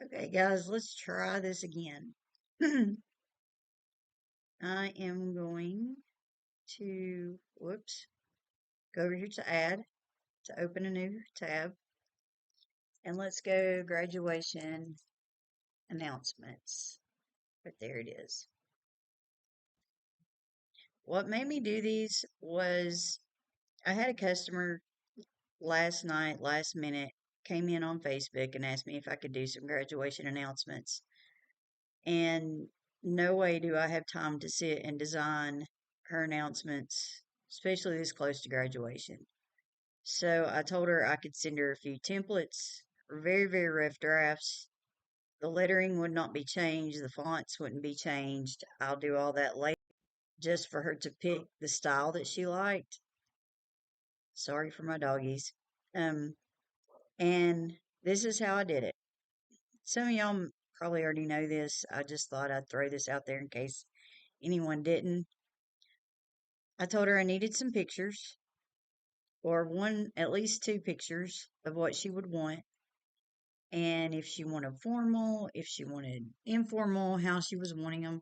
Okay, guys, let's try this again. I am going to, whoops, go over here to add, to open a new tab, and let's go graduation announcements. But there it is. What made me do these was I had a customer last night, last minute, came in on Facebook and asked me if I could do some graduation announcements. And no way do I have time to sit and design her announcements, especially this close to graduation. So I told her I could send her a few templates, very, very rough drafts. The lettering would not be changed, the fonts wouldn't be changed. I'll do all that later just for her to pick the style that she liked. Sorry for my doggies. Um, and this is how I did it. Some of y'all probably already know this. I just thought I'd throw this out there in case anyone didn't. I told her I needed some pictures, or one, at least two pictures of what she would want. And if she wanted formal, if she wanted informal, how she was wanting them,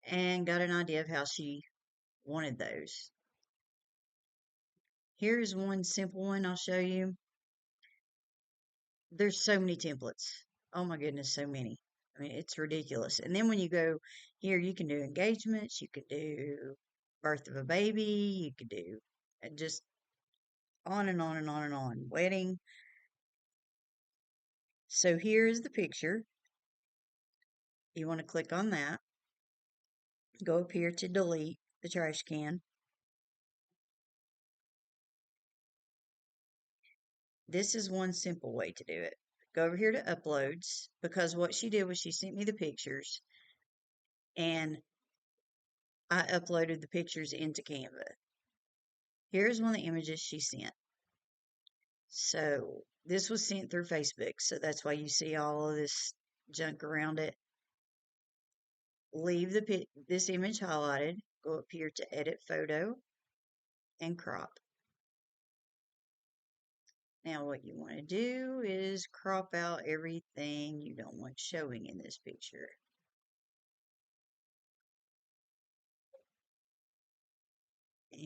and got an idea of how she wanted those. Here's one simple one I'll show you. There's so many templates. Oh my goodness, so many. I mean, it's ridiculous. And then when you go here, you can do engagements, you could do birth of a baby, you could do just on and on and on and on. Wedding. So here is the picture. You want to click on that. Go up here to delete the trash can. This is one simple way to do it. Go over here to uploads, because what she did was she sent me the pictures and I uploaded the pictures into Canva. Here's one of the images she sent. So this was sent through Facebook, so that's why you see all of this junk around it. Leave this image highlighted. Go up here to edit photo and crop. Now what you want to do is crop out everything you don't want showing in this picture.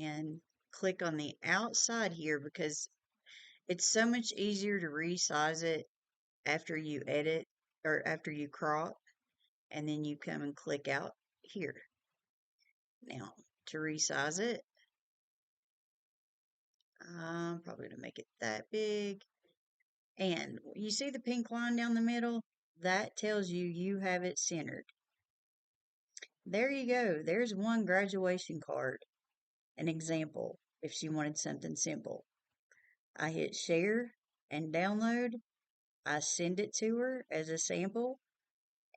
And click on the outside here, because it's so much easier to resize it after you edit or after you crop, and then you come and click out here. Now to resize it, I'm probably going to make it that big. And you see the pink line down the middle? That tells you you have it centered. There you go. There's one graduation card, an example, if she wanted something simple. I hit share and download. I send it to her as a sample.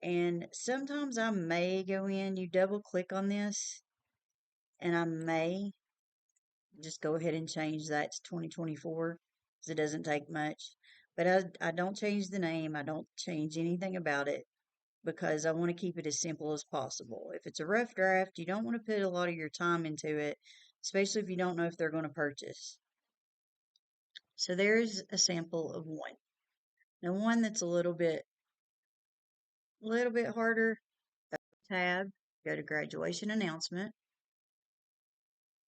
And sometimes I may go in, you double click on this, and I may just go ahead and change that to 2024 because it doesn't take much. But I don't change the name, I don't change anything about it because I want to keep it as simple as possible. If it's a rough draft, you don't want to put a lot of your time into it, especially if you don't know if they're going to purchase. So there's a sample of one. Now one that's a little bit harder, tab, go to graduation announcement.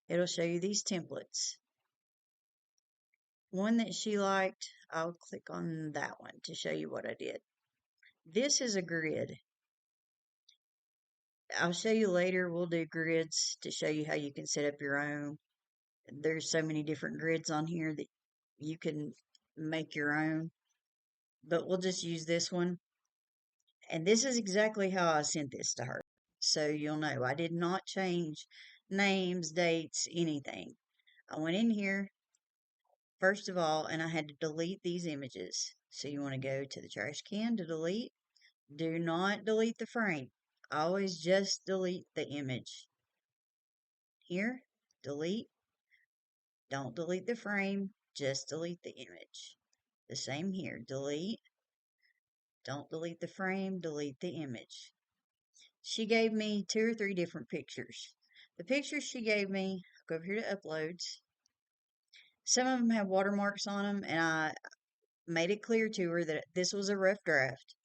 It'll show you these templates. One that she liked, I'll click on that one to show you what I did. This is a grid. I'll show you later, we'll do grids to show you how you can set up your own. There's so many different grids on here that you can make your own, but we'll just use this one. And this is exactly how I sent this to her. So you'll know I did not change names, dates, anything. I went in here, first of all, and I had to delete these images. So you want to go to the trash can to delete. Do not delete the frame. Always just delete the image. Here, delete. Don't delete the frame, just delete the image. The same here, delete. Don't delete the frame, delete the image. She gave me 2 or 3 different pictures. The pictures she gave me, go over here to uploads. Some of them have watermarks on them, and made it clear to her that this was a rough draft.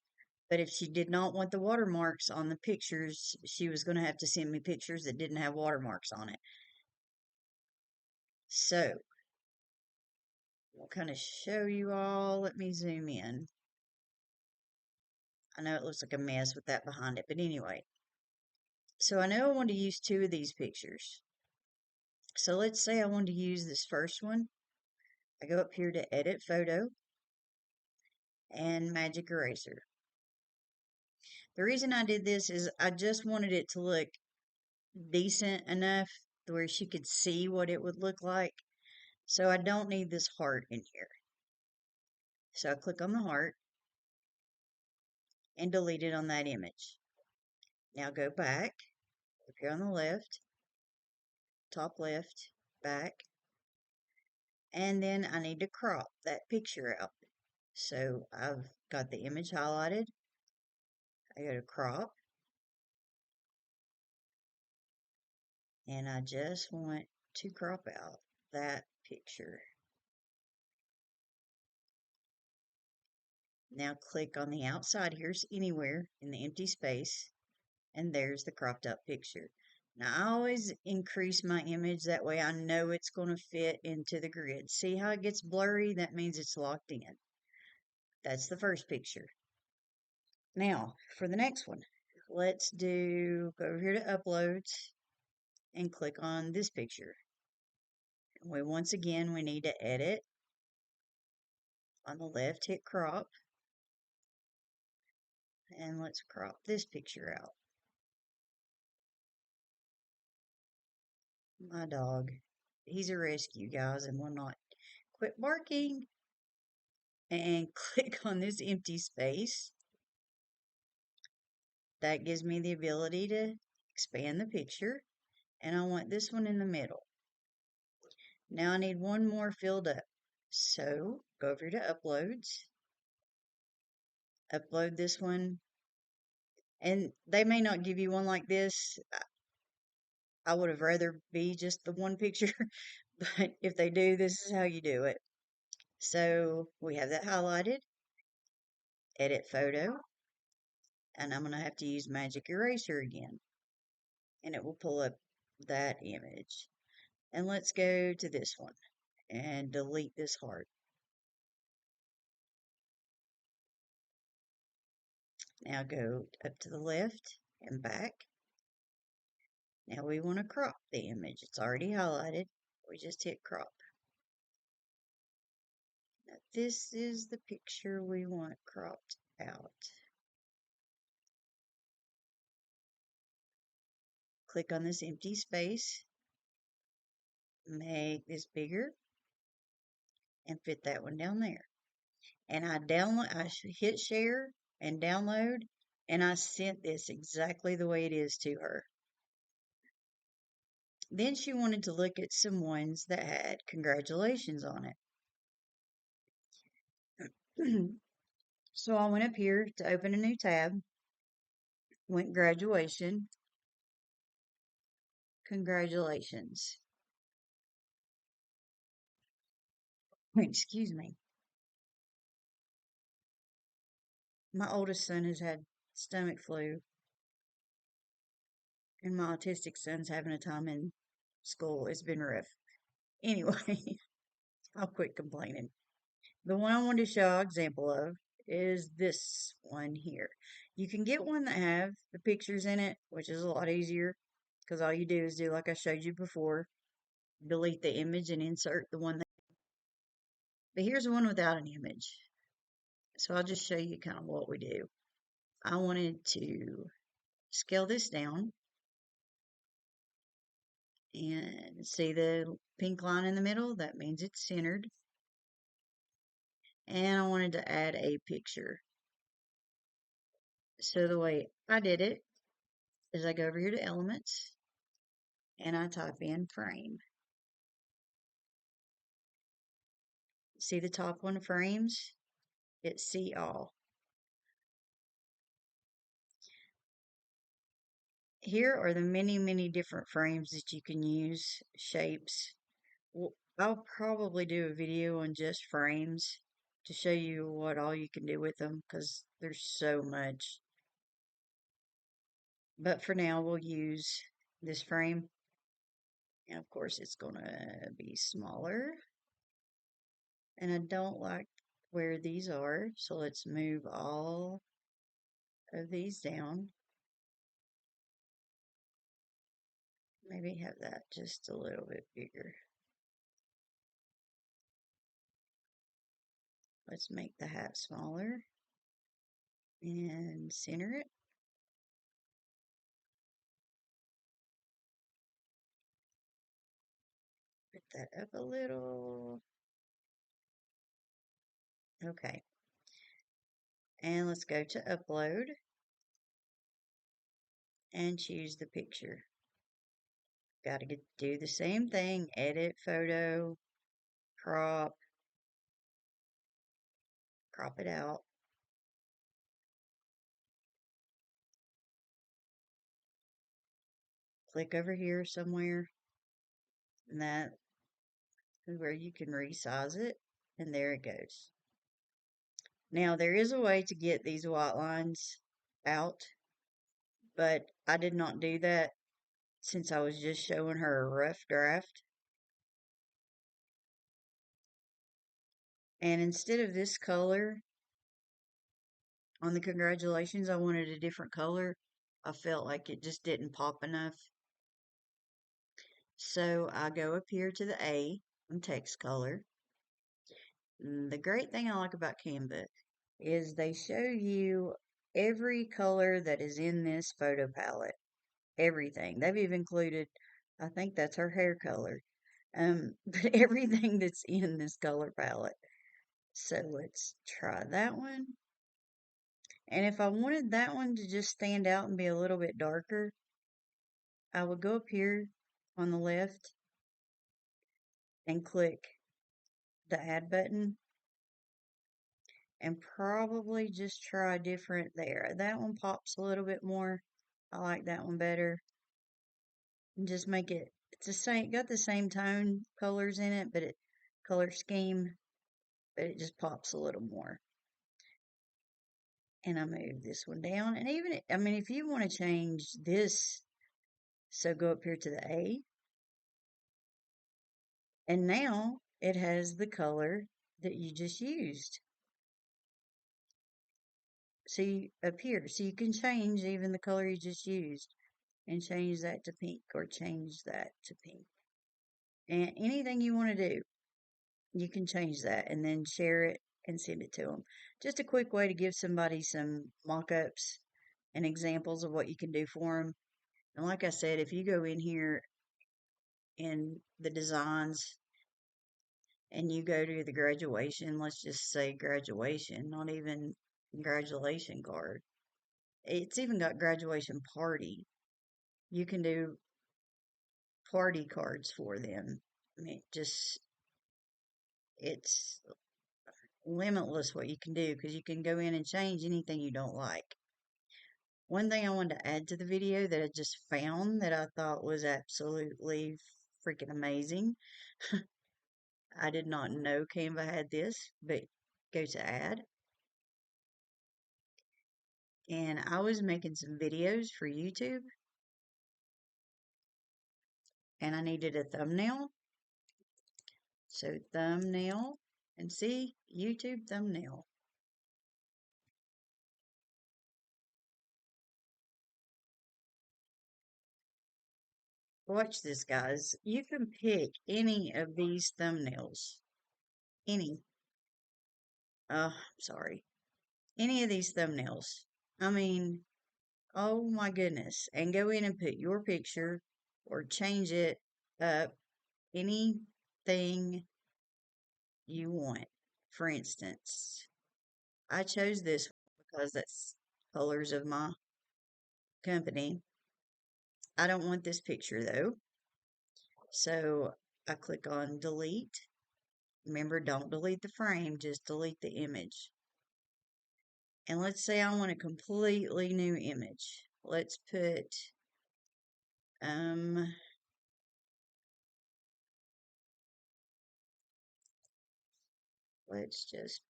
But if she did not want the watermarks on the pictures, she was going to have to send me pictures that didn't have watermarks on it. So, I'll kind of show you all. Let me zoom in. I know it looks like a mess with that behind it, but anyway. So I know I want to use two of these pictures. So let's say I want to use this first one. I go up here to Edit Photo and Magic Eraser. The reason I did this is I just wanted it to look decent enough where she could see what it would look like. So I don't need this heart in here. So I click on the heart and delete it on that image. Now go back, up here on the left, top left, back, and then I need to crop that picture out. So I've got the image highlighted. I go to crop, and I just want to crop out that picture. Now click on the outside, here's anywhere in the empty space, and there's the cropped out picture. Now I always increase my image, that way I know it's going to fit into the grid. See how it gets blurry? That means it's locked in. That's the first picture. Now for the next one, let's go over here to uploads and click on this picture. Once again, we need to edit. On the left, hit crop. And let's crop this picture out. My dog, he's a rescue, guys, and will not quit barking. And click on this empty space. That gives me the ability to expand the picture. And I want this one in the middle. Now I need one more filled up. So go over to uploads. Upload this one. And they may not give you one like this. I would have rather be just the one picture. But if they do, this is how you do it. So we have that highlighted. Edit photo. And I'm going to have to use Magic Eraser again. And it will pull up that image. And let's go to this one and delete this heart. Now go up to the left and back. Now we want to crop the image. It's already highlighted. We just hit crop. Now this is the picture we want cropped out. Click on this empty space. Make this bigger and fit that one down there. And I hit share and download, and I sent this exactly the way it is to her. Then she wanted to look at some ones that had congratulations on it. So I went up here to open a new tab, went graduation, congratulations. Excuse me. My oldest son has had stomach flu, and my autistic son's having a time in school. It's been rough. Anyway, I'll quit complaining. The one I wanted to show an example of is this one here. You can get one that have the pictures in it, which is a lot easier because all you do is do like I showed you before, delete the image and insert the one that. But here's one without an image. So I'll just show you kind of what we do. I wanted to scale this down and see the pink line in the middle. That means it's centered. And I wanted to add a picture. So the way I did it is I go over here to Elements and I type in frame. See the top one, frames? It's see all. Here are the many, many different frames that you can use, shapes. Well, I'll probably do a video on just frames to show you what all you can do with them because there's so much. But for now, we'll use this frame. And of course, it's going to be smaller. And I don't like where these are, so let's move all of these down. Maybe have that just a little bit bigger. Let's make the hat smaller and center it. Put that up a little. Okay. And let's go to upload and choose the picture. Got to do the same thing. Edit photo, crop it out. Click over here somewhere. And that is where you can resize it. And there it goes. Now there is a way to get these white lines out, but I did not do that since I was just showing her a rough draft. And instead of this color on the congratulations, I wanted a different color. I felt like it just didn't pop enough. So I go up here to the A on text color. And the great thing I like about Canva is they show you every color that is in this photo palette. Everything. They've even included, I think that's her hair color. But everything that's in this color palette. So let's try that one. And if I wanted that one to just stand out and be a little bit darker, I would go up here on the left and click the add button and probably just try different there. That one pops a little bit more. I like that one better. And just make it, it's the same, got the same tone colors in it, but it, color scheme, but it just pops a little more. And I move this one down. And even, I mean, if you want to change this, so go up here to the A. And now it has the color that you just used. See up here. So you can change even the color you just used and change that to pink or change that to pink. And anything you want to do, you can change that and then share it and send it to them. Just a quick way to give somebody some mock-ups and examples of what you can do for them. And like I said, if you go in here in the designs and you go to the graduation, let's just say graduation, not even congratulation card. It's even got graduation party. You can do party cards for them. I mean, just, it's limitless what you can do because you can go in and change anything you don't like. One thing I wanted to add to the video that I just found that I thought was absolutely freaking amazing. I did not know Canva had this, but go to add. And I was making some videos for YouTube and I needed a thumbnail. So thumbnail and see YouTube thumbnail. Watch this, guys. You can pick any of these thumbnails. Any. Sorry. Any of these thumbnails. I mean, oh my goodness. And go in and put your picture or change it up. Anything you want. For instance, I chose this because that's colors of my company. I don't want this picture though. So I click on delete. Remember, don't delete the frame, just delete the image. And let's say I want a completely new image. Let's put, um, let's just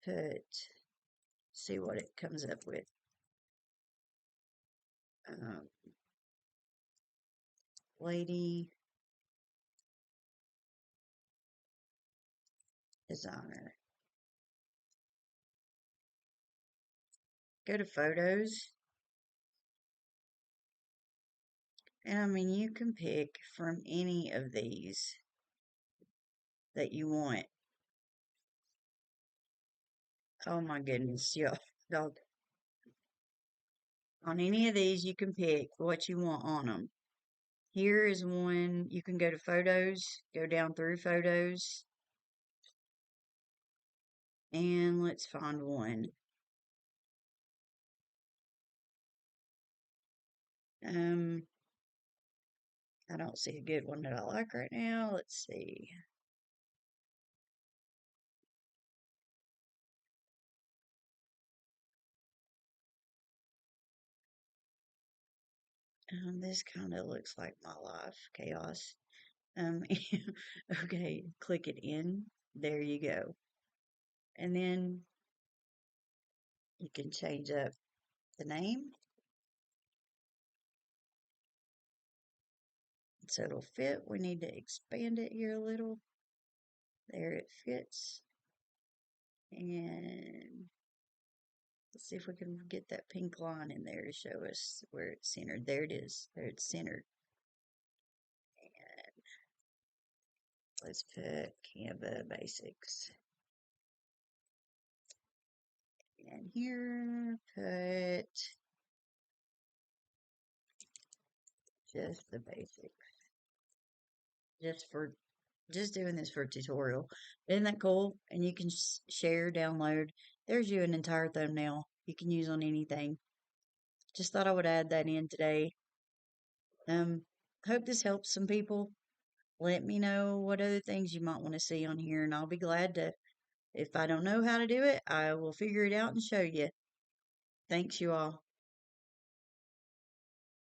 see what it comes up with. Um, lady designer. Go to photos. And I mean, you can pick from any of these that you want. Oh my goodness, y'all. Dog. On any of these, you can pick what you want on them. Here is one, you can go to photos, go down through photos, and let's find one. Um, I don't see a good one that I like right now. Let's see. This kind of looks like my life, chaos. Um, okay, click it in. There you go. And then you can change up the name so it'll fit. We need to expand it here a little. There it fits. And let's see if we can get that pink line in there to show us where it's centered. There it is. There it's centered. And let's put Canva basics. And here, put just the basics. Just doing this for a tutorial. Isn't that cool? And you can share, download. There's you an entire thumbnail you can use on anything. Just thought I would add that in today. Hope this helps some people. Let me know what other things you might want to see on here, and I'll be glad to. If I don't know how to do it, I will figure it out and show you. Thanks, you all.